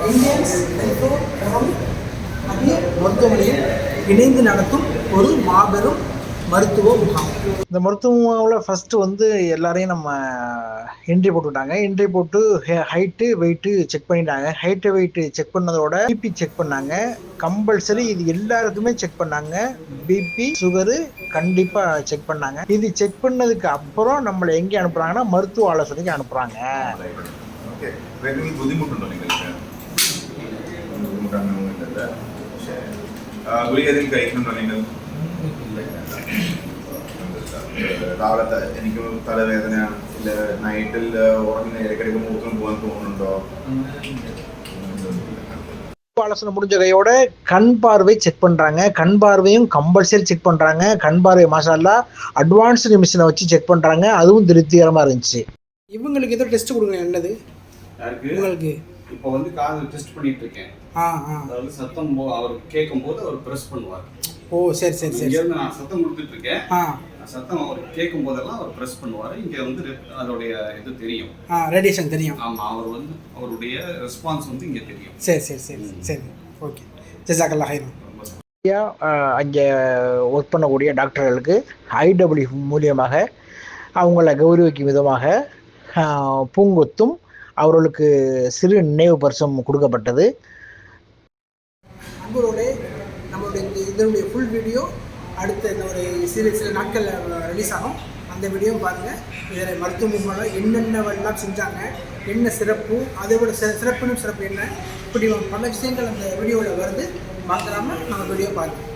Indians மருத்துவமனையில் இணைந்து நடத்தும் ஒரு மாபெரும் மருத்துவ முகாம். இந்த மருத்துவ முகாமில் ஃபஸ்ட்டு வந்து எல்லாரையும் நம்ம என்ட்ரி போட்டுவிட்டாங்க. என்ட்ரி போட்டு ஹைட்டு வெயிட்டு செக் பண்ணிட்டாங்க. ஹைட்டு வெயிட்டு செக் பண்ணதோட பிபி செக் பண்ணாங்க. கம்பல்சரி இது எல்லாருக்குமே செக் பண்ணாங்க. பிபி சுகரு கண்டிப்பாக செக் பண்ணாங்க. இது செக் பண்ணதுக்கு அப்புறம் நம்மளை எங்கே அனுப்புகிறாங்கன்னா மருத்துவ ஆலோசனைக்கு அனுப்புகிறாங்க. ഗുളികയിൽ കഴിക്കുന്നുണ്ടോ നിങ്ങൾ? രാവിലത്തെ എനിക്ക് തലവേദനയാണ്, ഇല്ല നൈറ്റിൽ ഉറങ്ങുന്ന ഇടയ്ക്കിടയ്ക്ക് മൂത്രം പോകാൻ തോന്നുന്നുണ്ടോ? ஆலோசனை முடிஞ்ச கையோட கண் பார்வை செக் பண்றாங்க. கண் பார்வையும் கம்பல்சரி செக் பண்றாங்க. கண் பார்வை மாஷால்லா அட்வான்ஸ்டு மிஷினை வச்சு செக் பண்றாங்க. அதுவும் திருப்திகரமா இருந்துச்சு. இவங்களுக்கு ஏதோ டெஸ்ட் கொடுக்கணும். என்னது உங்களுக்கு? இப்போ வந்து காது டெஸ்ட் பண்ணிட்டு இருக்கேன். அதாவது சத்தம் அவர் கேட்கும்போது அவர் ப்ரெஸ் பண்ணுவார். ஓ சரி சரி சரி. இங்கேருந்து நான் சத்தம் கொடுத்துட்டு இருக்கேன். சத்தம் அவர் கேட்கும் போதெல்லாம் அவர் ப்ரெஸ் பண்ணுவார். இங்கே வந்து அதோடைய இது தெரியும், ரேடியேஷன் தெரியும். ஆமாம், அவர் வந்து அவருடைய ரெஸ்பான்ஸ் வந்து இங்கே தெரியும். சரி சரி சரி சரி, ஓகே. ஜஸாக்கல்லாஹ் ஹைரன். அங்கே ஒர்க் பண்ணக்கூடிய டாக்டர்களுக்கு ஐடபிள்யூ மூலியமாக அவங்கள கௌரவிக்கும் விதமாக பூங்கொத்தும் அவர்களுக்கு சிறு நினைவு பரிசும் கொடுக்கப்பட்டது. நண்பர்களே, நம்மளுடைய இதனுடைய ஃபுல் வீடியோ அடுத்த இந்த ஒரு சில நாட்களில் ரிலீஸ் ஆகும். அந்த வீடியோ பாருங்கள். இதில் மருத்துவ முகாமில் என்னென்னவெல்லாம் செஞ்சாங்க, என்ன சிறப்பு, அதை விட சிறப்பு என்ன, இப்படி பல விஷயங்கள் அந்த வீடியோவில் வருது. மறந்துடாமல் நம்ம வீடியோ பாருங்கள்.